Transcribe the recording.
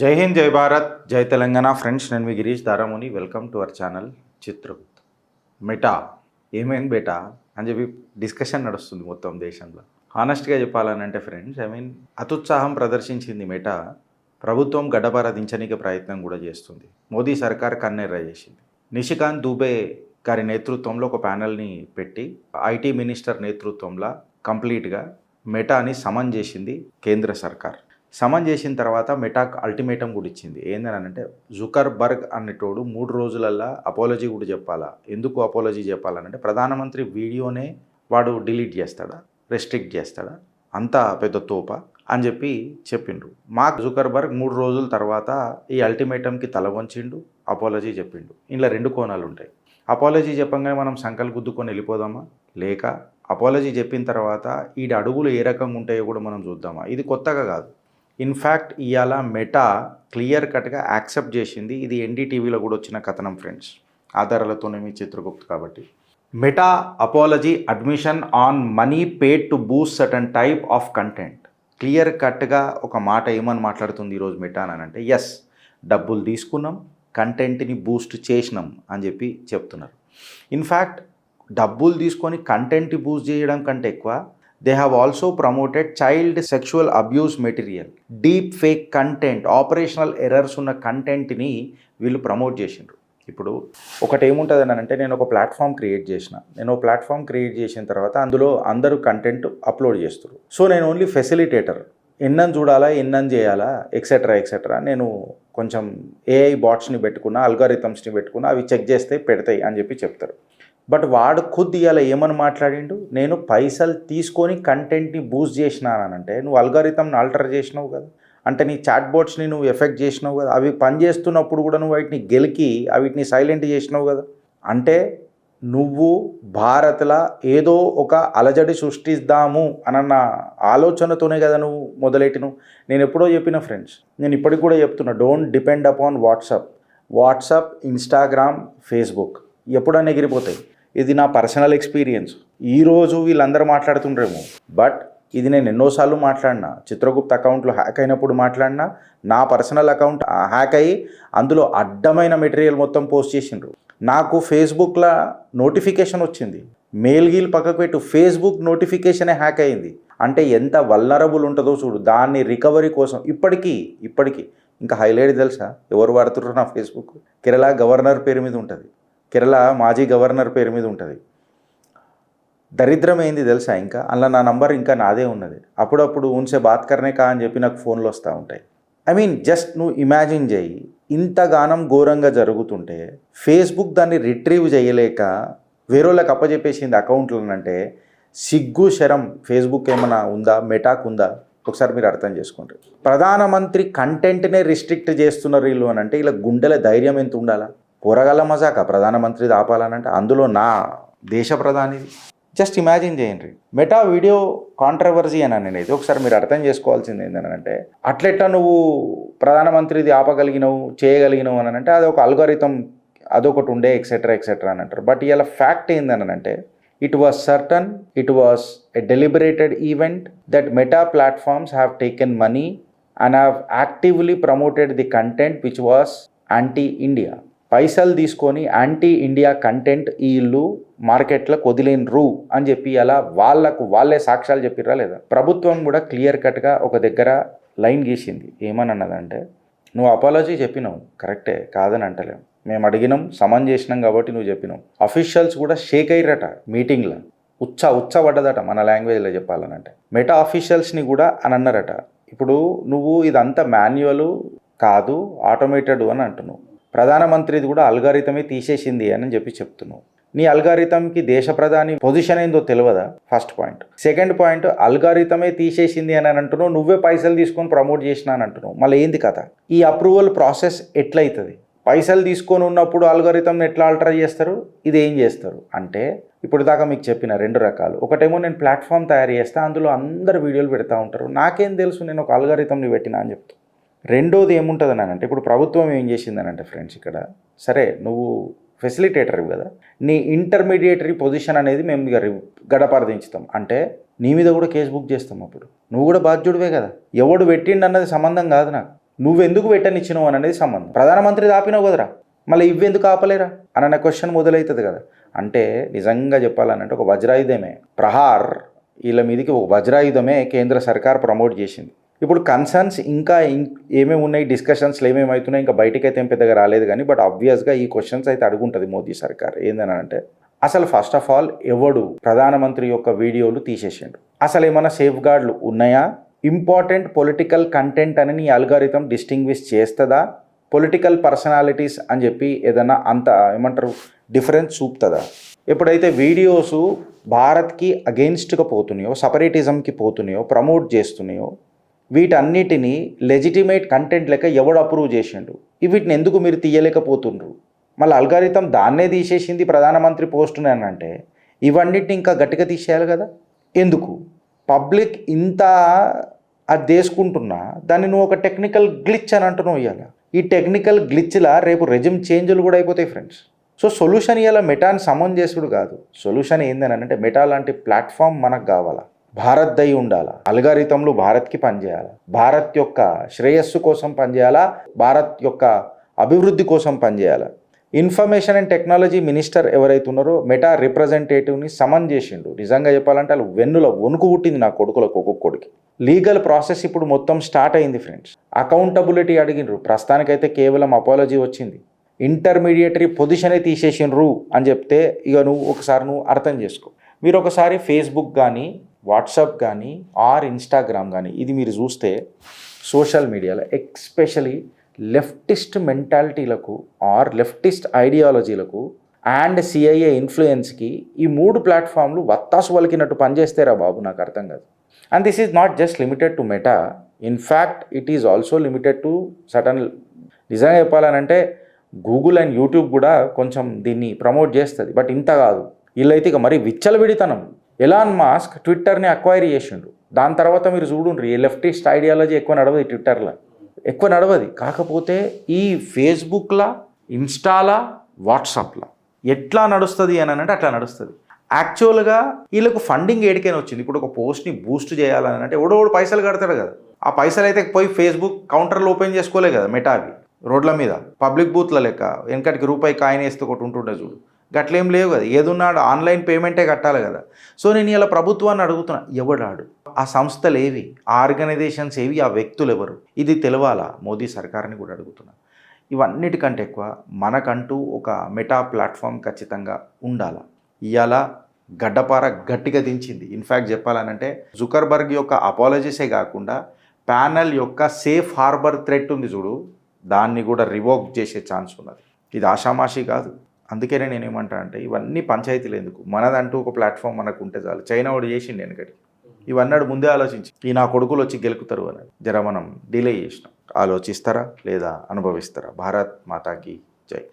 జై హింద్, జై భారత్, జై తెలంగాణ. ఫ్రెండ్స్, నేను మీ Girish Daramuni. Welcome to our channel Chitragupt. Meta ఏమైంది బేటా అని చెప్పి డిస్కషన్ నడుస్తుంది మొత్తం దేశంలో. హానెస్ట్గా చెప్పాలనంటే ఫ్రెండ్స్, అత్యుత్సాహం ప్రదర్శించింది మెటా. ప్రభుత్వం గడ్డపార దించనీకి ప్రయత్నం కూడా చేస్తుంది. మోదీ సర్కార్ కన్నెర్ర చేసింది. నిషికాంత్ దూబే గారి నేతృత్వంలో ఒక ప్యానెల్ని పెట్టి ఐటీ మినిస్టర్ నేతృత్వంలో కంప్లీట్గా మెటాని సమన్ చేసింది కేంద్ర సర్కార్. సమన్ చేసిన తర్వాత మెటాక్ అల్టిమేటం కూడా ఇచ్చింది. ఏంటనంటే జుకర్బర్గ్ అనేటోడు 3 రోజులల్లా అపాలజీ కూడా చెప్పాలా. ఎందుకు అపాలజీ చెప్పాలనంటే ప్రధానమంత్రి వీడియోనే వాడు డిలీట్ చేస్తాడా, రెస్ట్రిక్ట్ చేస్తాడా, అంత పెద్ద తోప అని చెప్పి చెప్పిండ్రు. మార్క్ జుకర్బర్గ్ 3 రోజుల తర్వాత ఈ అల్టిమేటంకి తల వంచిండు, అపాలజీ చెప్పిండు. ఇందులో 2 కోణాలు ఉంటాయి. అపాలజీ చెప్పంగానే మనం సంకలు గుద్దుకొని వెళ్ళిపోదామా, లేక అపాలజీ చెప్పిన తర్వాత ఈ అడుగులు ఏ రకంగా ఉంటాయో కూడా మనం చూద్దామా. ఇది కొత్తగా కాదు. ఇన్ఫ్యాక్ట్ ఇవాళ మెటా క్లియర్ కట్గా యాక్సెప్ట్ చేసింది. ఇది ఎన్డీటీవీలో కూడా వచ్చిన కథనం ఫ్రెండ్స్, ఆధారాలతోనే మీ చిత్రగుప్త్ కాబట్టి. Meta apology admission on money paid to Boost certain type of content. Clear కట్గా ఒక మాట ఏమని మాట్లాడుతుంది ఈరోజు మెటా అని అంటే, ఎస్, డబ్బులు తీసుకున్నాం, కంటెంట్ని బూస్ట్ చేసినాం అని చెప్పి చెప్తున్నారు. ఇన్ఫ్యాక్ట్ డబ్బులు తీసుకొని కంటెంట్ని బూస్ట్ చేయడం కంటే ఎక్కువ they have also promoted child sexual abuse material, deep fake content, operational errors ఉన్న కంటెంట్ని వీళ్ళు ప్రమోట్ చేసిండ్రు. ఇప్పుడు ఒకటి ఏముంటుంది అని అంటే, నేను ఒక ప్లాట్ఫామ్ క్రియేట్ చేసిన తర్వాత అందులో అందరూ కంటెంట్ అప్లోడ్ చేస్తారు. సో నేను ఓన్లీ ఫెసిలిటేటర్, ఎన్నని చూడాలా, ఎన్నని చేయాలా, ఎక్సెట్రా. నేను కొంచెం ఏఐ బాట్స్ని పెట్టుకున్నా, అల్గారిథమ్స్ని పెట్టుకున్నా, అవి చెక్ చేస్తే పెడతాయి అని చెప్పి చెప్తారు. బట్ వాడు ఖుద్ ఇవాళ ఏమని మాట్లాడిండు, నేను పైసలు తీసుకొని కంటెంట్ని బూస్ట్ చేసినానంటే, నువ్వు అల్గారిథమ్ని ఆల్టర్ చేసినావు కదా, అంటే నీ చాట్ బోట్స్ని నువ్వు ఎఫెక్ట్ చేసినావు కదా, అవి పనిచేస్తున్నప్పుడు కూడా నువ్వు వాటిని గెలికి వీటిని సైలెంట్ చేసినావు కదా. అంటే నువ్వు భారత్లో ఏదో ఒక అలజడి సృష్టిద్దాము అన్న ఆలోచనతోనే కదా నువ్వు మొదలెట్టినావు. నేను ఎప్పుడో చెప్పిన ఫ్రెండ్స్, నేను ఇప్పటికి కూడా చెప్తున్నా, don't depend upon WhatsApp, Instagram, Facebook ఎప్పుడన్నా ఎగిరిపోతాయి. ఇది నా పర్సనల్ ఎక్స్పీరియన్స్. ఈరోజు వీళ్ళందరూ మాట్లాడుతుండ్రేమో, బట్ ఇది నేను ఎన్నోసార్లు మాట్లాడినా. చిత్రగుప్త్ అకౌంట్లో హ్యాక్ అయినప్పుడు మాట్లాడినా, నా పర్సనల్ అకౌంట్ హ్యాక్ అయ్యి అందులో అడ్డమైన మెటీరియల్ మొత్తం పోస్ట్ చేసిండ్రు. నాకు ఫేస్బుక్లో నోటిఫికేషన్ వచ్చింది, మెయిల్ గీల్ పక్కకు పెట్టు, ఫేస్బుక్ నోటిఫికేషనే హ్యాక్ అయింది. అంటే ఎంత వల్నరబుల్ ఉంటుందో చూడు. దాన్ని రికవరీ కోసం ఇప్పటికీ ఇంకా హైలైట్ తెలుసా ఎవరు వాడుతున్నారు నా ఫేస్బుక్? కేరళ గవర్నర్ పేరు మీద ఉంటుంది, కేరళ మాజీ గవర్నర్ పేరు మీద ఉంటుంది. దరిద్రం ఏంది తెలుసా, ఇంకా అందులో నా నంబర్ ఇంకా నాదే ఉన్నది. అప్పుడప్పుడు ఉన్సే బాత్ కర్నే కా అని చెప్పి నాకు ఫోన్లు వస్తూ ఉంటాయి. జస్ట్ నువ్వు ఇమాజిన్ చేయి, ఇంతగానం ఘోరంగా జరుగుతుంటే ఫేస్బుక్ దాన్ని రిట్రీవ్ చేయలేక వేరేళ్ళకి అప్పచెప్పేసింది అకౌంట్లనంటే, సిగ్గు శరం ఫేస్బుక్ ఏమైనా ఉందా, మెటాక్ ఉందా? ఒకసారి మీరు అర్థం చేసుకోండి. ప్రధానమంత్రి కంటెంట్నే రిస్ట్రిక్ట్ చేస్తున్నారు వీళ్ళు అని అంటే, ఇలా గుండెల ధైర్యం ఎంత ఉండాలా? పోరగాళ్ళ మజాక ప్రధానమంత్రిది ఆపాలనంటే, అందులో నా దేశ ప్రధానిది. జస్ట్ ఇమాజిన్ చేయండి. మెటా వీడియో కాంట్రవర్సీ అని అనేది ఒకసారి మీరు అర్థం చేసుకోవాల్సింది ఏంటంటే, అట్లెట్లా నువ్వు ప్రధానమంత్రిది ఆపగలిగినవు, చేయగలిగినవు అని అంటే, అది ఒక అల్గారిథం, అదొకటి ఉండే ఎక్సెట్రా అని అంటారు. బట్ ఇలా fact ఏందనంటే, it was a deliberated event that Meta platforms have taken money and have actively promoted the content which was anti-India. పైసలు తీసుకొని యాంటీ ఇండియా కంటెంట్ వీళ్ళు మార్కెట్లో కొదిలేనరు అని చెప్పి అలా వాళ్ళే సాక్ష్యాలు చెప్పిర్రా లేదా? ప్రభుత్వం కూడా క్లియర్ కట్గా ఒక దగ్గర లైన్ గీసింది. ఏమని అన్నదంటే, నువ్వు అపాలజీ చెప్పినావు కరెక్టే, కాదని అంటలేము, మేము అడిగినాం, సమన్ చేసినాం కాబట్టి నువ్వు చెప్పినావు. అఫీషియల్స్ కూడా షేక్ అయ్యారట మీటింగ్లో, ఉచ్చబడ్డదట మన లాంగ్వేజ్లో చెప్పాలనంటే. మెటా అఫీషియల్స్ని కూడా అని అన్నారట, ఇప్పుడు నువ్వు ఇదంతా మాన్యువల్ కాదు, ఆటోమేటెడ్ అని అంటున్నావు. ప్రధానమంత్రిది కూడా అల్గారిథమే తీసేసింది అని చెప్పి చెప్తున్నావు. నీ అల్గారిథంకి దేశ ప్రధాని పొజిషన్ ఏందో తెలియదా? First point. సెకండ్ పాయింట్, అల్గారిథమే తీసేసింది అని అంటున్నావు, నువ్వే పైసలు తీసుకొని ప్రమోట్ చేసినా అని అంటున్నావు. మళ్ళీ ఏంది కథ? ఈ అప్రూవల్ ప్రాసెస్ ఎట్లయితుంది? పైసలు తీసుకొని ఉన్నప్పుడు అల్గారిథంని ఎట్లా ఆల్టర్ చేస్తారు, ఇది ఏం చేస్తారు అంటే, ఇప్పుడు దాకా మీకు చెప్పిన 2 రకాలు. ఒకటేమో నేను ప్లాట్ఫామ్ తయారు చేస్తా, అందులో అందరు వీడియోలు పెడతా ఉంటారు, నాకేం తెలుసు, నేను ఒక అల్గారిథంని పెట్టినా అని చెప్తా. రెండోది ఏముంటుంది అని అంటే, ఇప్పుడు ప్రభుత్వం ఏం చేసిందని అంటే ఫ్రెండ్స్, ఇక్కడ సరే నువ్వు ఫెసిలిటేటర్ కదా, నీ ఇంటర్మీడియేటరీ పొజిషన్ అనేది మేము గడపరదించుతాం అంటే నీ మీద కూడా కేసు బుక్ చేస్తాం. అప్పుడు నువ్వు కూడా బాధ్యుడివే కదా. ఎవడు పెట్టిండు అన్నది సంబంధం కాదు నాకు. నువ్వెందుకు పెట్టనిచ్చినావు అని అనేది సంబంధం. ప్రధానమంత్రి ఆపినావు కదరా, మళ్ళీ ఇవ్వెందుకు ఆపలేరా అని అన్న క్వశ్చన్ మొదలవుతుంది కదా. అంటే నిజంగా చెప్పాలనంటే ఒక వజ్రాయుధమే ప్రహార్, వీళ్ళ మీదకి ఒక వజ్రాయుధమే కేంద్ర సర్కార్ ప్రమోట్ చేసింది. ఇప్పుడు కన్సర్న్స్ ఇంకా ఏమేమి ఉన్నాయి, డిస్కషన్స్లో ఏమేమి అవుతున్నాయి ఇంకా బయటకైతే ఏం పెద్దగా రాలేదు కానీ, బట్ ఆబ్వియస్గా ఈ క్వశ్చన్స్ అయితే అడుగుంటుంది మోదీ సర్కార్. ఏందని అంటే అసలు ఫస్ట్ ఆఫ్ ఆల్ ఎవడు ప్రధానమంత్రి యొక్క వీడియోలు తీసేసిండు, అసలు ఏమైనా సేఫ్ గార్డులు ఉన్నాయా, ఇంపార్టెంట్ పొలిటికల్ కంటెంట్ అని నీ అల్గారిథం డిస్టింగ్విష్ చేస్తుందా, పొలిటికల్ పర్సనాలిటీస్ అని చెప్పి ఏదైనా అంత ఏమంటారు డిఫరెన్స్ చూపుతుందా. ఎప్పుడైతే వీడియోసు భారత్కి అగెయిన్స్ట్గా పోతున్నాయో, సపరేటిజంకి పోతున్నాయో, ప్రమోట్ చేస్తున్నాయో, వీటన్నిటినీ లెజిటిమేట్ కంటెంట్ లెక్క ఎవడు అప్రూవ్ చేసిండు, వీటిని ఎందుకు మీరు తీయలేకపోతుండ్రు. మళ్ళీ అల్గారిథం దాన్నే తీసేసింది ప్రధానమంత్రి పోస్టుని అని అంటే ఇవన్నిటిని ఇంకా గట్టిగా తీసేయాలి కదా. ఎందుకు పబ్లిక్ ఇంత అది తీసుకుంటున్నా దాన్ని నువ్వు ఒక టెక్నికల్ గ్లిచ్ అని అంటున్నావు. ఇవాళ ఈ టెక్నికల్ గ్లిచ్లా రేపు రెజిమ్ చేంజ్లు కూడా అయిపోతాయి ఫ్రెండ్స్. సో సొల్యూషన్ ఇలా మెటాని సమన్ చేసుడు కాదు. సొల్యూషన్ ఏందని అంటే మెటా లాంటి ప్లాట్ఫామ్ మనకు కావాలా, భారత్ దయ ఉండాలా, అల్గారిథంలు భారత్కి పనిచేయాలా, భారత్ యొక్క శ్రేయస్సు కోసం పనిచేయాలా, భారత్ యొక్క అభివృద్ధి కోసం పనిచేయాలా. ఇన్ఫర్మేషన్ అండ్ టెక్నాలజీ మినిస్టర్ ఎవరైతే ఉన్నారో మెటా రిప్రజెంటేటివ్ని సమన్ చేసిండు. నిజంగా చెప్పాలంటే వాళ్ళు వెన్నుల వణుకు పుట్టింది నా కొడుకులకు, ఒక్కొక్కడికి. లీగల్ ప్రాసెస్ ఇప్పుడు మొత్తం స్టార్ట్ అయింది ఫ్రెండ్స్. అకౌంటబిలిటీ అడిగినరు, ప్రస్తుతానికైతే కేవలం అపాలజీ వచ్చింది. ఇంటర్మీడియటరీ పొజిషనే తీసేసినరు అని చెప్తే ఇక నువ్వు అర్థం చేసుకో. మీరు ఒకసారి ఫేస్బుక్ కానీ వాట్సాప్ కానీ ఆర్ ఇన్స్టాగ్రామ్ కానీ ఇది మీరు చూస్తే సోషల్ మీడియాలో ఎక్స్పెషలీ లెఫ్టిస్ట్ మెంటాలిటీలకు ఆర్ లెఫ్టిస్ట్ ఐడియాలజీలకు అండ్ సిఐఏ ఇన్ఫ్లుయెన్స్కి ఈ 3 ప్లాట్ఫామ్లు వత్తాసు వలికినట్టు పనిచేస్తారా బాబు, నాకు అర్థం కాదు. And this is not just limited to Meta, in fact it is also limited to Sutton. నిజంగా చెప్పాలనంటే గూగుల్ అండ్ యూట్యూబ్ కూడా కొంచెం దీన్ని ప్రమోట్ చేస్తుంది, బట్ ఇంత కాదు. వీళ్ళైతే ఇక మరీ విచ్చలవిడితనం. ఎలాన్ మాస్క్ ట్విట్టర్ని అక్వైరీ చేసిండు, దాని తర్వాత మీరు చూడండి ఈ లెఫ్టిస్ట్ ఐడియాలజీ ఎక్కువ నడవదు, ట్విట్టర్లో ఎక్కువ నడవది. కాకపోతే ఈ ఫేస్బుక్లా, ఇన్స్టాలా, వాట్సాప్లా ఎట్లా నడుస్తుంది అని అంటే అట్లా నడుస్తుంది. యాక్చువల్గా వీళ్ళకు ఫండింగ్ ఏడికైనా వచ్చింది. ఇప్పుడు ఒక పోస్ట్ని బూస్ట్ చేయాలని అంటే ఎవడోడు పైసలు కడతాడు కదా, ఆ పైసలు అయితే పోయి ఫేస్బుక్ కౌంటర్లు ఓపెన్ చేసుకోలే కదా మెటావి, రోడ్ల మీద పబ్లిక్ బూత్ల లెక్క వెనకటికి రూపాయి కాయిన్ వేస్తే ఒకటి ఉంటుండే చూడు, గట్లేం లేవు కదా. ఏదున్నాడు ఆన్లైన్ పేమెంటే కట్టాలి కదా. సో నేను ఇలా ప్రభుత్వాన్ని అడుగుతున్నా, ఎవడాడు, ఆ సంస్థలు ఏవి, ఆ ఆర్గనైజేషన్స్ ఏవి, ఆ వ్యక్తులు ఎవరు, ఇది తెలవాలా. మోదీ సర్కార్ని కూడా అడుగుతున్నా. ఇవన్నిటికంటే ఎక్కువ మనకంటూ ఒక మెటా ప్లాట్ఫామ్ ఖచ్చితంగా ఉండాలా. ఇవాళ గడ్డపార గట్టిగా దించింది. ఇన్ఫ్యాక్ట్ చెప్పాలనంటే జుకర్బర్గ్ యొక్క అపాలజీసే కాకుండా ప్యానెల్ యొక్క సేఫ్ హార్బర్ థ్రెట్ ఉంది చూడు, దాన్ని కూడా రివోక్ చేసే ఛాన్స్ ఉన్నది. ఇది ఆషామాషి కాదు. అందుకనే నేనేమంటా అంటే ఇవన్నీ పంచాయతీలు ఎందుకు, మనదంటూ ఒక ప్లాట్ఫామ్ మనకు ఉంటే చాలు. చైనా వాడు చేసిండు వెనకటి, ఇవన్నాడు ముందే ఆలోచించి ఈ నా కొడుకులు వచ్చి గెలుకుతారు అని జర మనం డిలే చేసినాం. ఆలోచిస్తారా లేదా అనుభవిస్తారా. భారత్ మాతాకి జై.